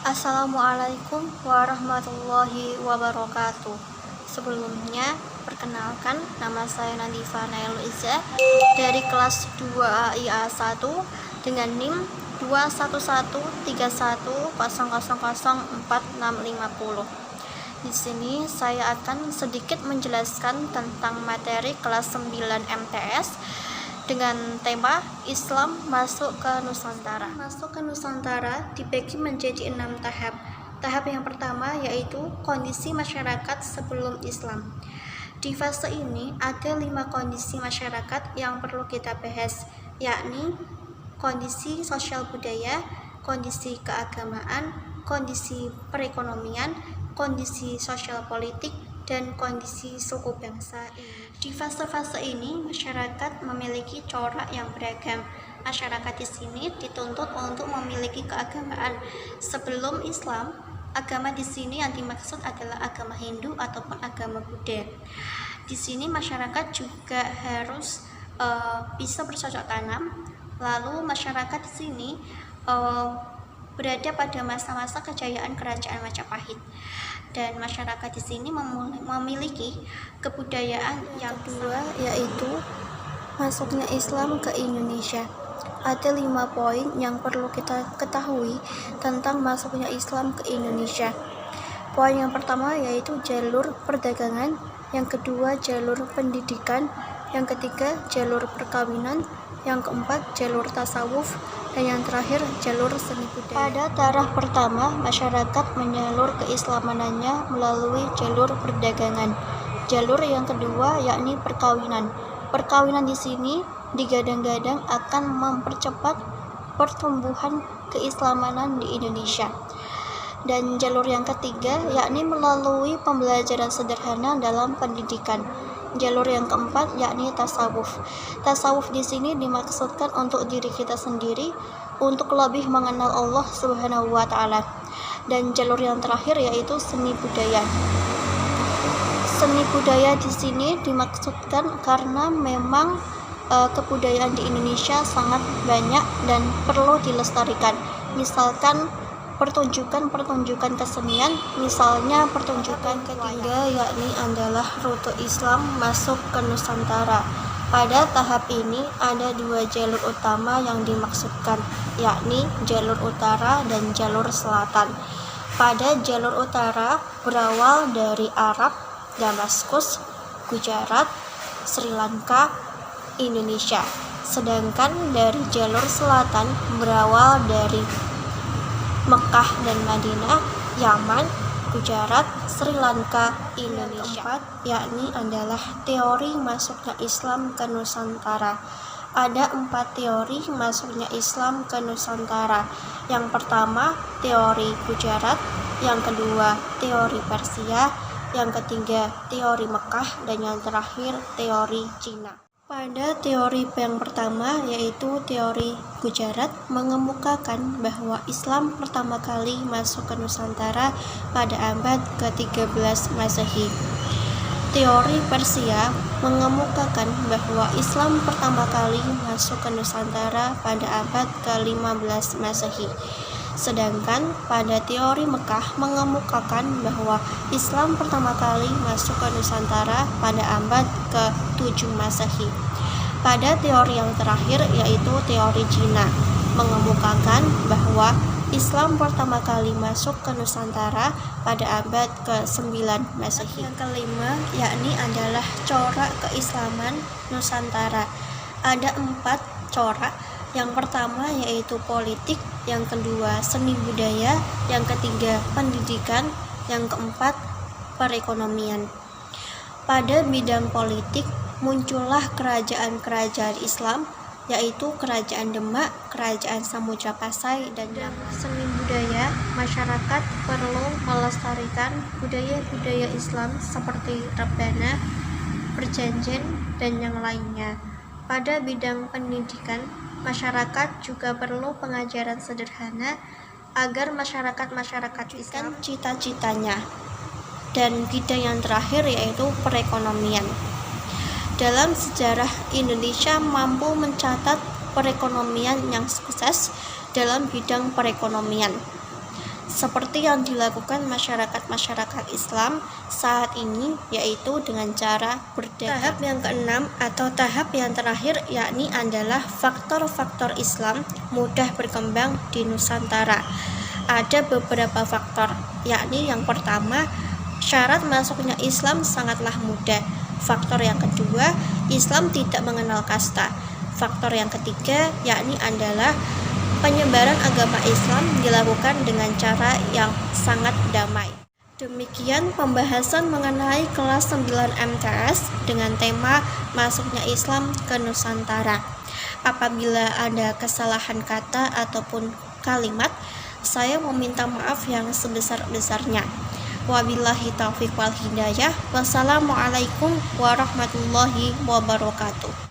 Assalamualaikum warahmatullahi wabarakatuh. Sebelumnya, perkenalkan, nama saya Nadifa Nailul Izzah dari kelas 2 IA 1 dengan NIM 2113100004650. Di sini saya akan sedikit menjelaskan tentang materi kelas 9 MTS dengan tema Islam masuk ke Nusantara. Masuk ke Nusantara dibagi menjadi 6 tahap. Tahap yang pertama yaitu kondisi masyarakat sebelum Islam. Di fase ini ada 5 kondisi masyarakat yang perlu kita bahas, yakni kondisi sosial budaya, kondisi keagamaan, kondisi perekonomian, kondisi sosial politik, dan kondisi suku bangsa. Di fase-fase ini masyarakat memiliki corak yang beragam. Masyarakat di sini dituntut untuk memiliki keagamaan. Sebelum Islam, agama di sini yang dimaksud adalah agama Hindu ataupun agama Buddha. Di sini masyarakat juga harus bisa bercocok tanam. Lalu masyarakat di sini berada pada masa-masa kejayaan Kerajaan Majapahit. Dan masyarakat di sini memiliki kebudayaan yang kedua yaitu masuknya Islam ke Indonesia. Ada 5 poin yang perlu kita ketahui tentang masuknya Islam ke Indonesia. Poin yang pertama yaitu jalur perdagangan, yang kedua jalur pendidikan, yang ketiga jalur perkawinan, yang keempat jalur tasawuf, dan yang terakhir jalur seni budaya. Pada taraf pertama, masyarakat menyalur keislamannya melalui jalur perdagangan. Jalur yang kedua yakni perkawinan. Perkawinan di sini digadang-gadang akan mempercepat pertumbuhan keislamanan di Indonesia. Dan jalur yang ketiga yakni melalui pembelajaran sederhana dalam pendidikan. Jalur yang keempat yakni tasawuf. Tasawuf di sini dimaksudkan untuk diri kita sendiri, untuk lebih mengenal Allah Subhanahu wa taala. Dan jalur yang terakhir yaitu seni budaya. Seni budaya di sini dimaksudkan karena memang kebudayaan di Indonesia sangat banyak dan perlu dilestarikan. Misalkan pertunjukan kesenian, misalnya pertunjukan ketiga yakni adalah rute Islam masuk ke Nusantara. Pada tahap ini ada 2 jalur utama yang dimaksudkan, yakni jalur utara dan jalur selatan. Pada jalur utara berawal dari Arab, Damaskus, Gujarat, Sri Lanka, Indonesia. Sedangkan dari jalur selatan berawal dari Mekah dan Madinah, Yaman, Gujarat, Sri Lanka, Indonesia. Keempat, yakni adalah teori masuknya Islam ke Nusantara. Ada 4 teori masuknya Islam ke Nusantara. Yang pertama, teori Gujarat, yang kedua, teori Persia, yang ketiga, teori Mekah, dan yang terakhir, teori Cina. Pada teori yang pertama yaitu teori Gujarat mengemukakan bahwa Islam pertama kali masuk ke Nusantara pada abad ke-13 Masehi. Teori Persia mengemukakan bahwa Islam pertama kali masuk ke Nusantara pada abad ke-15 Masehi. Sedangkan pada teori Mekah mengemukakan bahwa Islam pertama kali masuk ke Nusantara pada abad ke-7 Masehi. Pada teori yang terakhir yaitu teori Cina mengemukakan bahwa Islam pertama kali masuk ke Nusantara pada abad ke-9 Masehi. Yang kelima yakni adalah corak keislaman Nusantara. Ada 4 corak. Yang pertama yaitu politik, yang kedua seni budaya, yang ketiga pendidikan, yang keempat perekonomian. Pada bidang politik muncullah kerajaan-kerajaan Islam, yaitu Kerajaan Demak, Kerajaan Samudra Pasai, dan seni budaya. Masyarakat perlu melestarikan budaya-budaya Islam seperti rebana, perjanjian, dan yang lainnya. Pada bidang pendidikan, masyarakat juga perlu pengajaran sederhana agar masyarakat Islam cita-citanya. Dan bidang yang terakhir yaitu perekonomian. Dalam sejarah Indonesia mampu mencatat perekonomian yang sukses dalam bidang perekonomian. seperti yang dilakukan masyarakat Islam saat ini, yaitu dengan cara berdagang. Tahap yang keenam atau tahap yang terakhir yakni adalah faktor-faktor Islam mudah berkembang di Nusantara. Ada beberapa faktor, yakni yang pertama, syarat masuknya Islam sangatlah mudah. Faktor yang kedua, Islam tidak mengenal kasta. Faktor yang ketiga yakni adalah penyebaran agama Islam dilakukan dengan cara yang sangat damai. Demikian pembahasan mengenai kelas 9 MTS dengan tema masuknya Islam ke Nusantara. Apabila ada kesalahan kata ataupun kalimat, saya meminta maaf yang sebesar-besarnya. Wabillahi taufiq wal hidayah. Wassalamualaikum warahmatullahi wabarakatuh.